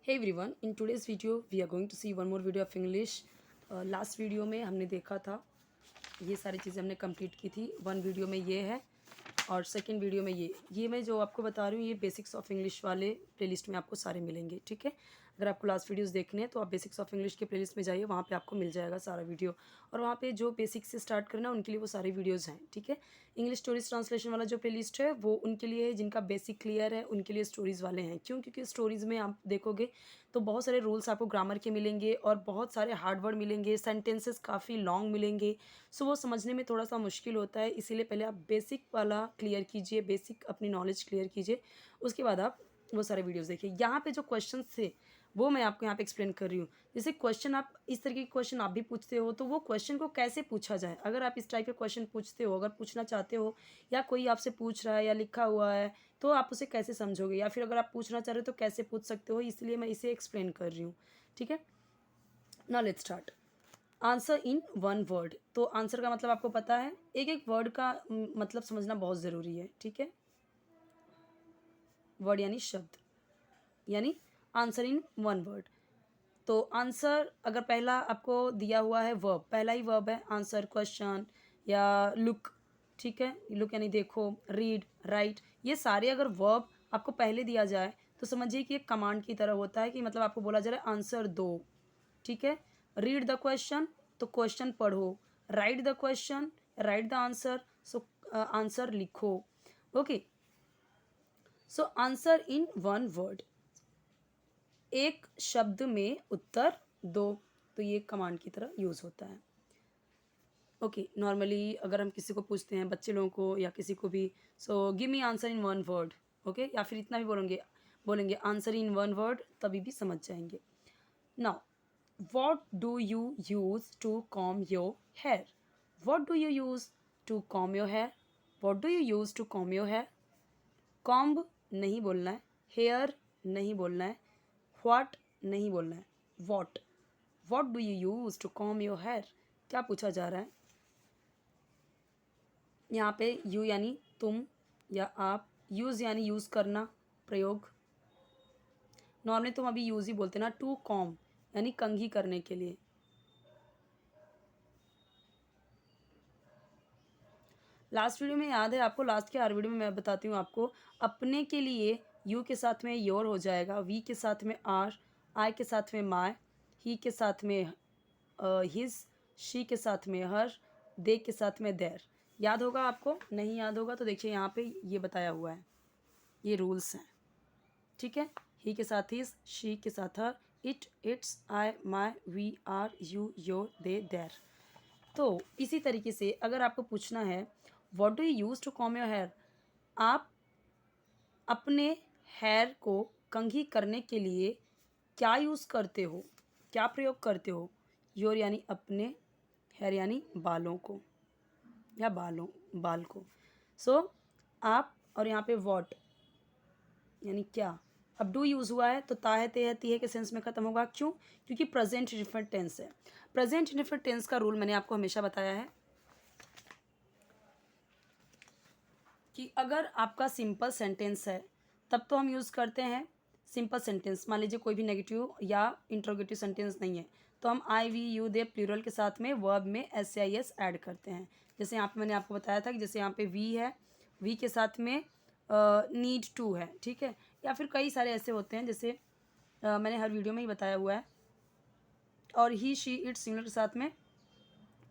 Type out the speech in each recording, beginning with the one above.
Hey everyone, in today's video we are going to see one more video of English. Last video में हमने देखा था ये सारी चीज़ें हमने कंप्लीट की थी। वन वीडियो में ये है और सेकंड वीडियो में ये मैं जो आपको बता रही हूँ ये बेसिक्स ऑफ इंग्लिश वाले प्लेलिस्ट में आपको सारे मिलेंगे। ठीक है, अगर आपको लास्ट वीडियोस देखने हैं तो आप बेसिक्स ऑफ इंग्लिश के प्लेलिस्ट में जाइए, वहाँ पे आपको मिल जाएगा सारा वीडियो। और वहाँ पे जो बेसिक से स्टार्ट करना उनके लिए वो सारे वीडियोज़ हैं। ठीक है, इंग्लिश स्टोरीज ट्रांसलेशन वाला जो प्लेलिस्ट है वो उनके लिए है जिनका बेसिक क्लियर है, उनके लिए स्टोरीज़ वाले हैं। क्यों? क्योंकि स्टोरीज़ में आप देखोगे तो बहुत सारे रूल्स आपको ग्रामर के मिलेंगे और बहुत सारे हार्ड वर्ड मिलेंगे, सेंटेंसेस काफ़ी लॉन्ग मिलेंगे। सो वो समझने में थोड़ा सा मुश्किल होता है, इसीलिए पहले आप बेसिक वाला क्लियर कीजिए, बेसिक अपनी नॉलेज क्लियर कीजिए, उसके बाद आप वो सारे वीडियोस देखिए। यहाँ पे जो क्वेश्चन थे वो मैं आपको यहाँ पे एक्सप्लेन कर रही हूँ। जैसे क्वेश्चन आप इस तरीके के क्वेश्चन आप भी पूछते हो तो वो क्वेश्चन को कैसे पूछा जाए, अगर आप इस टाइप के क्वेश्चन पूछते हो, अगर पूछना चाहते हो या कोई आपसे पूछ रहा है या लिखा हुआ है तो आप उसे कैसे समझोगे, या फिर अगर आप पूछना चाह रहे हो तो कैसे पूछ सकते हो, इसलिए मैं इसे एक्सप्लेन कर रही हूँ। ठीक है, now let's start. Answer in one word, तो आंसर का मतलब आपको पता है, एक एक वर्ड का मतलब समझना बहुत ज़रूरी है। ठीक है, वर्ड यानी शब्द, यानी आंसर इन वन वर्ड। तो आंसर अगर पहला आपको दिया हुआ है वर्ब, पहला ही वर्ब है आंसर, क्वेश्चन या लुक। ठीक है, लुक यानी देखो, रीड, राइट, ये सारे अगर वर्ब आपको पहले दिया जाए तो समझिए कि एक कमांड की तरह होता है कि मतलब आपको बोला जा रहा है आंसर दो। ठीक है, रीड द क्वेश्चन तो क्वेश्चन पढ़ो, write the question, write the answer, so answer लिखो। Okay, so answer in one word, एक शब्द में उत्तर दो, तो ये कमांड की तरह यूज़ होता है। ओके, नॉर्मली अगर हम किसी को पूछते हैं, बच्चे लोगों को या किसी को भी, so give me answer in one word. Okay, या फिर इतना भी बोलेंगे बोलेंगे आंसर इन वन वर्ड, तभी भी समझ जाएंगे। Now, what do you use to comb your hair? What do you use to comb your hair? What do you use to comb your hair? Comb नहीं बोलना है, hair नहीं बोलना है, what नहीं बोलना है, what. What do you use to comb your hair? क्या पूछा जा रहा है यहाँ पे? you यानी तुम या आप, use यानी यूज़ करना, प्रयोग। नॉर्मली तुम अभी यूज़ ही बोलते ना, टू कॉम यानी कंघी करने के लिए। लास्ट वीडियो में याद है आपको, लास्ट के हर वीडियो में मैं बताती हूँ आपको, अपने के लिए यू के साथ में योर हो जाएगा, वी के साथ में आर, आई के साथ में माय, ही के साथ में हिज, शी के साथ में हर, दे के साथ में देर। याद होगा आपको? नहीं याद होगा तो देखिए यहाँ पे ये बताया हुआ है, ये रूल्स हैं। ठीक है, ही के साथ हिज, शी के साथ her, it, its, I, my, we, are, you, your, they, their. तो इसी तरीके से अगर आपको पूछना है what do you use to comb your hair, आप अपने हेयर को कंघी करने के लिए क्या यूज़ करते हो, क्या प्रयोग करते हो? योर यानी अपने, हेयर यानी बालों को या बाल को। सो आप, और यहाँ पे व्हाट यानी क्या। अब डू यूज़ हुआ है तो ता है, ते है, ती है के सेंस में ख़त्म होगा। क्यों? क्योंकि प्रेजेंट इंडेफिनिट टेंस है। प्रेजेंट इंडेफिनिट टेंस का रूल मैंने आपको हमेशा बताया है कि अगर आपका सिंपल सेंटेंस है तब तो हम यूज़ करते हैं सिंपल सेंटेंस। मान लीजिए कोई भी नेगेटिव या इंट्रोगेटिव सेंटेंस नहीं है तो हम आई, वी, यू, दे प्लूरल के साथ में वर्ब में एस आई एस ऐड करते हैं। जैसे यहाँ पे मैंने आपको बताया था कि जैसे यहाँ पे वी है, वी के साथ में नीड टू है। ठीक है, या फिर कई सारे ऐसे होते हैं जैसे मैंने हर वीडियो में ही बताया हुआ है। और ही, शी, इट, सिंगुलर के साथ में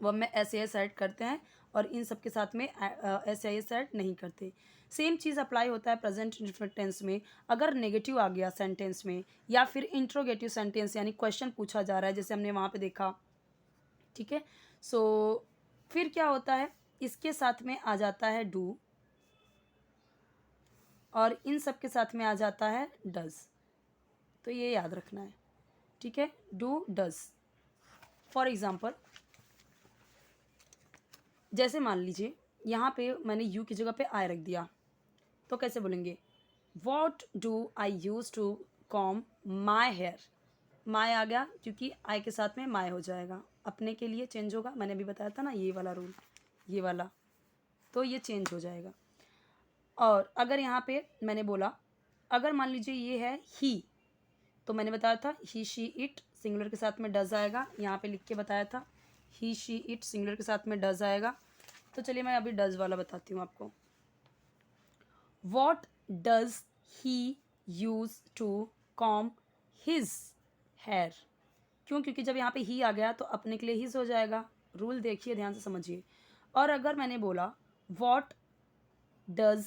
वर्ब में एस आई एस ऐड करते हैं और इन सब के साथ में एस आई एस ऐड नहीं करते। सेम चीज़ अप्लाई होता है प्रेजेंट इंडेफिनिट टेंस में। अगर नेगेटिव आ गया सेंटेंस में या फिर इंट्रोगेटिव सेंटेंस यानी क्वेश्चन पूछा जा रहा है, जैसे हमने वहाँ पे देखा। ठीक है, सो फिर क्या होता है, इसके साथ में आ जाता है डू और इन सब के साथ में आ जाता है डज। तो ये याद रखना है। ठीक है, डू, डज। फॉर एग्जाम्पल, जैसे मान लीजिए यहाँ पे मैंने यू की जगह पे आई रख दिया तो कैसे बोलेंगे? What do I use to comb my hair. My आ गया क्योंकि आई के साथ में माई हो जाएगा, अपने के लिए चेंज होगा। मैंने अभी बताया था ना ये वाला रूल, ये वाला, तो ये चेंज हो जाएगा। और अगर यहाँ पे मैंने बोला, अगर मान लीजिए ये है ही, तो मैंने बताया था ही शी इट सिंगुलर के साथ में डज आएगा, यहाँ पे लिख के बताया था ही शी इट सिंगुलर के साथ में डज आएगा। तो चलिए मैं अभी डज वाला बताती हूँ आपको। What does he use to comb his hair. क्यों? क्योंकि जब यहाँ पे ही आ गया तो अपने के लिए हिज हो जाएगा। रूल देखिए, ध्यान से समझिए। और अगर मैंने बोला what does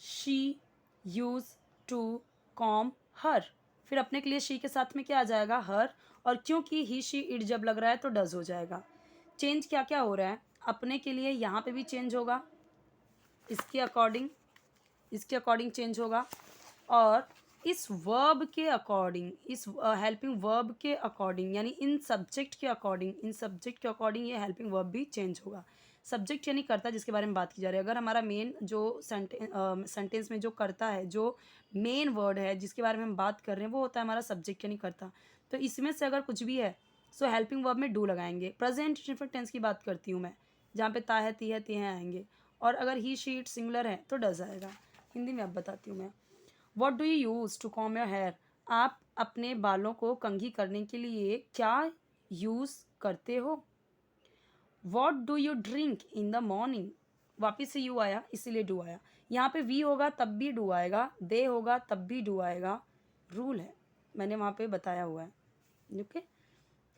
she use to comb her, फिर अपने के लिए शी के साथ में क्या आ जाएगा? हर। और क्योंकि ही शी इट जब लग रहा है तो डज हो जाएगा। चेंज क्या क्या हो रहा है? अपने के लिए यहाँ पे भी चेंज होगा, इसके अकॉर्डिंग चेंज होगा, और इस वर्ब के अकॉर्डिंग, इस हेल्पिंग वर्ब के अकॉर्डिंग, यानी इन सब्जेक्ट के अकॉर्डिंग ये हेल्पिंग वर्ब भी चेंज होगा। सब्जेक्ट यानी कर्ता जिसके बारे में बात की जा रही है। अगर हमारा मेन जो सेंटेंस में जो कर्ता है, जो मेन वर्ड है जिसके बारे में हम बात कर रहे हैं, वो होता है हमारा सब्जेक्ट यानी कर्ता। तो इसमें से अगर कुछ भी है सो हेल्पिंग वर्ब में डू लगाएंगे। प्रेजेंट इंडेफिनिट टेंस की बात करती हूँ मैं, जहाँ पे ता है, ती है, ती हैं आएंगे। और अगर ही शी इट सिंगुलर है तो डज आएगा। हिंदी में अब बताती हूँ मैं। What do you use to comb your hair. आप अपने बालों को कंघी करने के लिए क्या यूज़ करते हो? What do you drink in the morning. वापिस से यू आया इसीलिए डू आया। यहाँ पे वी होगा तब भी डू आएगा, दे होगा तब भी डू आएगा। रूल है, मैंने वहाँ पे बताया हुआ है। ओके,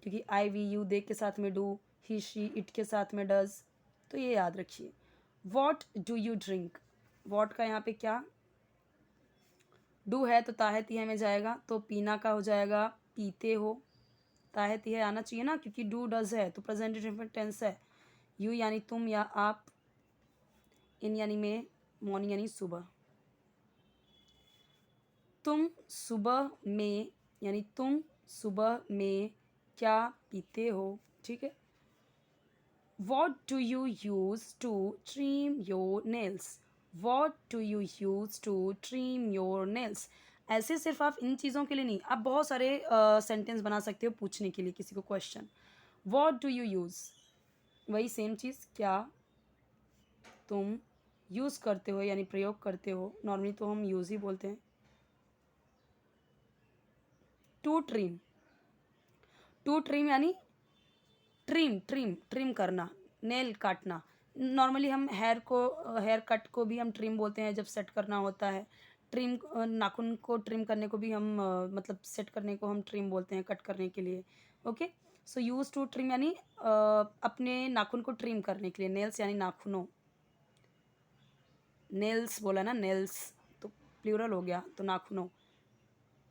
क्योंकि आई वी यू दे के साथ में डू, ही शी इट के साथ में डज, तो ये याद रखिए। What do you drink, what का यहाँ पे क्या डू है तो ताहे तिहे में जाएगा, तो पीना का हो जाएगा पीते हो। ताहे तिहे आना चाहिए ना, क्योंकि डू डज है तो प्रेजेंट इंडेफिनिट टेंस है। यू यानी तुम या आप, इन यानी में, मॉर्निंग यानी सुबह। तुम सुबह में यानी तुम सुबह में क्या पीते हो, ठीक है। What do you use to trim your nails. What do you use to trim your nails. ऐसे सिर्फ आप इन चीज़ों के लिए नहीं, आप बहुत सारे सेंटेंस बना सकते हो पूछने के लिए किसी को question. What do you use, वही सेम चीज़, क्या तुम यूज़ करते हो यानी प्रयोग करते हो। नॉर्मली तो हम यूज़ ही बोलते हैं। टू ट्रिम, टू ट्रिम यानी ट्रिम करना, नेल काटना। नॉर्मली हम हेयर कट को भी हम ट्रिम बोलते हैं जब सेट करना होता है। ट्रिम नाखून को ट्रिम करने को भी हम मतलब सेट करने को हम ट्रिम बोलते हैं, कट करने के लिए। Okay, so use to trim यानी अपने नाखून को ट्रिम करने के लिए। नेल्स यानी नाखूनों, नेल्स बोला ना, नेल्स तो प्लूरल हो गया, तो नाखूनों।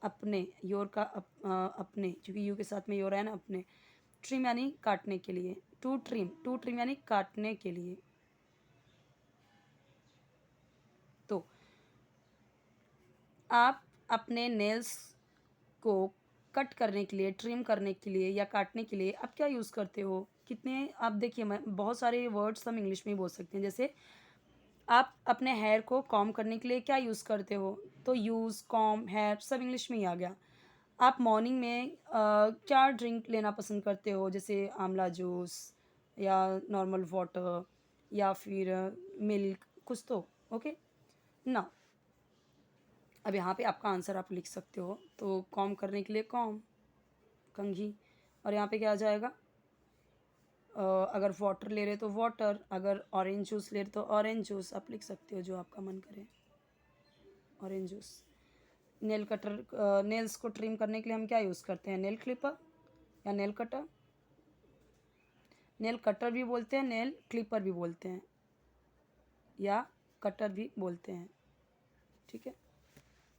अपने, योर का अपने, क्योंकि यू के साथ में योर है ना, अपने। ट्रिम यानी काटने के लिए। टू ट्रिम यानी काटने के लिए। तो आप अपने नेल्स को कट करने के लिए, ट्रिम करने के लिए या काटने के लिए आप क्या यूज़ करते हो? कितने, आप देखिए, मैं बहुत सारे वर्ड्स हम इंग्लिश में ही बोल सकते हैं। जैसे आप अपने हेयर को कॉम करने के लिए क्या यूज़ करते हो, तो यूज़, कॉम, हेयर सब इंग्लिश में ही आ गया। आप मॉर्निंग में क्या ड्रिंक लेना पसंद करते हो, जैसे आंवला जूस या नॉर्मल वाटर या फिर मिल्क, कुछ तो। ओके ना, अब यहाँ पे आपका आंसर आप लिख सकते हो। तो कॉम करने के लिए कॉम, कंघी। और यहाँ पे क्या आ जाएगा? अगर वाटर ले रहे तो वाटर, अगर ऑरेंज जूस ले रहे तो ऑरेंज जूस, आप लिख सकते हो जो आपका मन करे, orange juice. Nail cutter, nails को ट्रिम करने के लिए हम क्या यूज़ करते हैं? नेल क्लिपर या नेल कटर। नेल कटर भी बोलते हैं, नेल क्लिपर भी बोलते हैं, या कटर भी बोलते हैं, ठीक है।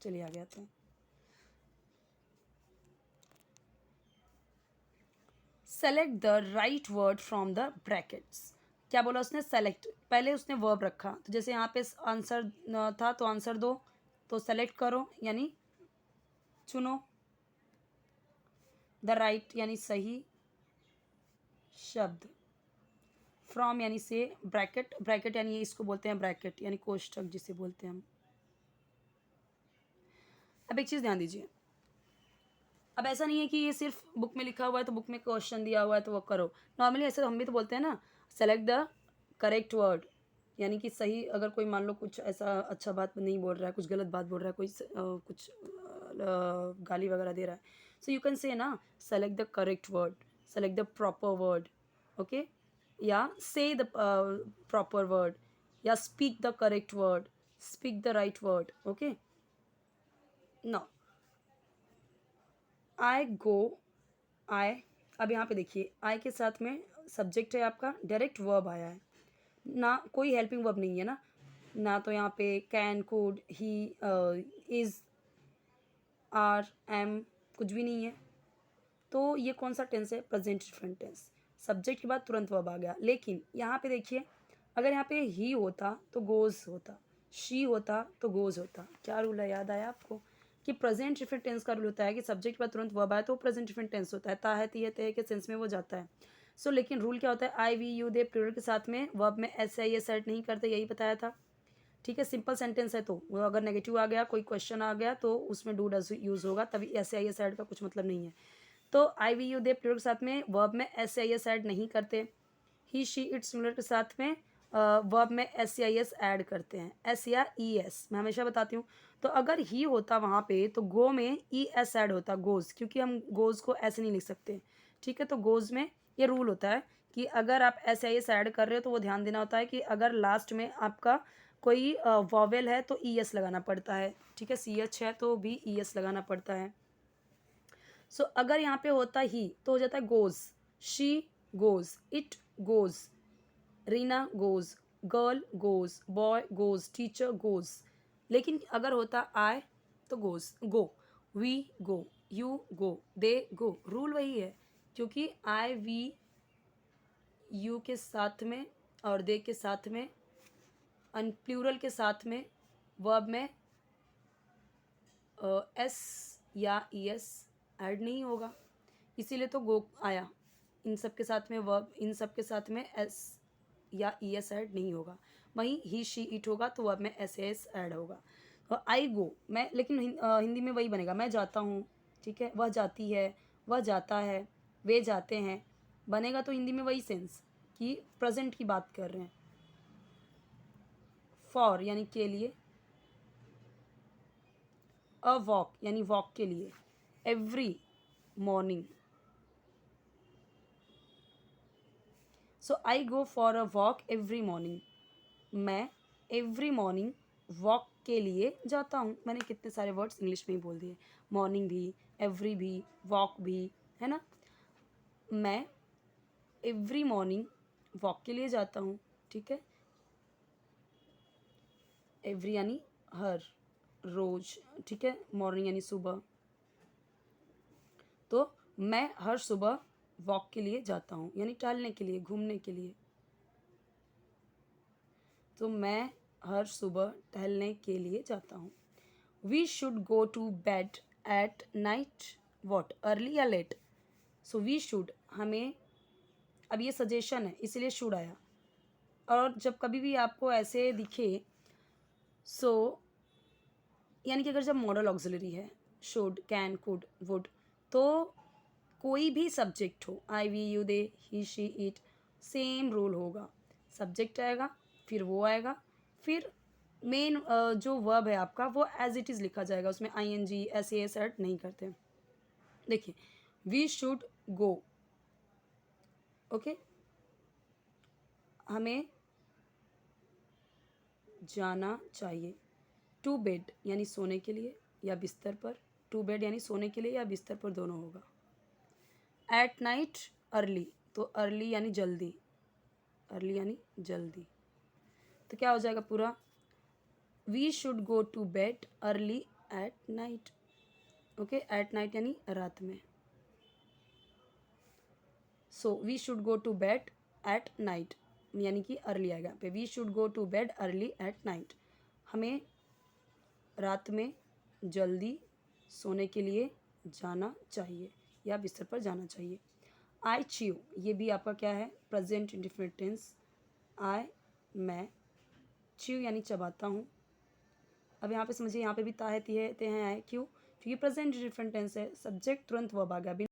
चलिए आगे आते हैं। Select the right word from the brackets. क्या बोला उसने? सेलेक्ट, पहले उसने वर्ब रखा, तो जैसे यहाँ पे आंसर था तो आंसर दो, तो सेलेक्ट करो यानी चुनो। द राइट यानी सही शब्द, फ्रॉम यानी से, ब्रैकेट यानी इसको बोलते हैं ब्रैकेट यानी कोष्ठक जिसे बोलते हैं हम। अब एक चीज़ ध्यान दीजिए, अब ऐसा नहीं है कि ये सिर्फ बुक में लिखा हुआ है तो बुक में क्वेश्चन दिया हुआ है तो वो करो। नॉर्मली ऐसे हम भी तो बोलते हैं ना, सेलेक्ट द करेक्ट वर्ड, यानी कि सही, अगर कोई मान लो कुछ ऐसा अच्छा बात नहीं बोल रहा है, कुछ गलत बात बोल रहा है, कोई कुछ गाली वगैरह दे रहा है, सो यू कैन से ना select the correct word, select the proper word, okay, या से द प्रॉपर वर्ड, या speak the correct word, speak the right word, okay. Now I go, I, अब यहाँ पे देखिए आई के साथ में सब्जेक्ट है आपका, डायरेक्ट वर्ब आया है ना, कोई हेल्पिंग वर्ब नहीं है ना, ना तो यहाँ पे can, could, he, is, are, am, कुछ भी नहीं है. तो ये कौन सा टेंस है? Present different tense. सब्जेक्ट के बाद तुरंत वर्ब आ गया. लेकिन यहाँ पे देखिए, अगर यहाँ पे ही होता तो गोज होता, शी होता तो गोज होता. क्या रूल है, याद आया आपको कि प्रेजेंट डिफरेंट टेंस का रूल होता है कि सब्जेक्ट के बाद तुरंत वर्ब आए तो प्रेजेंट डिफरेंट टेंस होता है, ता है, ती है, ते है के सेंस में वो जाता है. सो लेकिन रूल क्या होता है, आई, वी, यू, दे प्लूरल के साथ में वर्ब में एस आई एस ऐड नहीं करते, यही बताया था. ठीक है, सिंपल सेंटेंस है तो वो अगर नेगेटिव आ गया, कोई क्वेश्चन आ गया तो उसमें डू डज यूज होगा, तभी एस आई एस ऐड का कुछ मतलब नहीं है. तो आई, वी, यू, दे प्लूरल के साथ में वर्ब में एस आई एस ऐड नहीं करते. ही, शी, इट सिंगुलर के साथ में वर्ब में S C I S add करते हैं, एस या ई एस, मैं हमेशा बताती हूँ. तो अगर ही होता वहाँ पे तो गो में ई एस ऐड होता, गोज, क्योंकि हम गोज को ऐसे नहीं लिख सकते. ठीक है, तो गोज में ये रूल होता है कि अगर आप एस आई एस ऐड कर रहे हो तो वो ध्यान देना होता है कि अगर लास्ट में आपका कोई वॉवेल है तो ई एस लगाना पड़ता है. ठीक है, सी एच है तो भी ई एस लगाना पड़ता है. सो अगर यहाँ पे होता ही तो हो जाता है goes, she goes, it goes, Reena goes, girl goes, boy goes, teacher goes. लेकिन अगर होता आई तो goes, go, we go, you go, they go. Rule वही है, क्योंकि आई, वी, यू के साथ में और दे के साथ में प्लूरल के साथ में वर्ब में एस या ई एस ऐड नहीं होगा, इसीलिए तो गो आया. इन सब के साथ में वर्ब, इन सब के साथ में एस या ई एस ऐड नहीं होगा. वहीं ही, शी, इट होगा तो वर्ब में एस एस ऐड होगा. और आई गो, मैं, लेकिन हिंदी में वही बनेगा, मैं जाता हूँ. ठीक है, वह जाती है, वह जाता है, वे जाते हैं, बनेगा तो हिंदी में वही सेंस कि प्रेजेंट की बात कर रहे हैं. फॉर यानी के लिए, अ वॉक यानी वॉक के लिए, every morning. So I go for a walk every morning. मैं एवरी मॉर्निंग वॉक के लिए जाता हूँ. मैंने कितने सारे वर्ड्स इंग्लिश में ही बोल दिए, मॉर्निंग भी, एवरी भी, वॉक भी, है ना. मैं एवरी मॉर्निंग वॉक के लिए जाता हूँ. ठीक है, एवरी यानी हर रोज. ठीक है, मॉर्निंग यानी सुबह. तो मैं हर सुबह वॉक के लिए जाता हूँ, यानी टहलने के लिए, घूमने के लिए. तो मैं हर सुबह टहलने के लिए जाता हूँ. We should go to bed at night. What, early या लेट? सो वी शुड, हमें, अब ये सजेशन है इसलिए शुड आया. और जब कभी भी आपको ऐसे दिखे, सो यानी कि अगर जब मॉडल ऑक्सिलरी है, शुड, कैन, कुड, वुड, तो कोई भी सब्जेक्ट हो, I, we, you, they, he, she, it, same rule होगा. सब्जेक्ट आएगा, फिर वो आएगा, फिर मेन जो वर्ब है आपका वो एज इट इज़ लिखा जाएगा, उसमें I N G, S A S add नहीं करते. देखिए, वी शुड गो, ओके, हमें जाना चाहिए. टू बेड यानी सोने के लिए या बिस्तर पर, टू बेड यानी सोने के लिए या बिस्तर पर, दोनों होगा. एट नाइट अर्ली, तो अर्ली यानी जल्दी, अर्ली यानी जल्दी. तो क्या हो जाएगा पूरा, we should go to bed early at night. Okay, at night यानी रात में. So we should go to bed at night यानी कि अर्ली आएगा पे. We should go to bed early at night, हमें रात में जल्दी सोने के लिए जाना चाहिए या बिस्तर पर जाना चाहिए. आई च्यू, ये भी आपका क्या है, प्रेजेंट इंडेफिनिट टेंस. आई, मैं, च्यू यानी चबाता हूँ. अब यहाँ पे समझिए, यहाँ पे भी ता है, ती है, ते हैं, आए, क्यों? क्योंकि प्रेजेंट इंडेफिनिट टेंस है, सब्जेक्ट तुरंत वर्ब आ गया.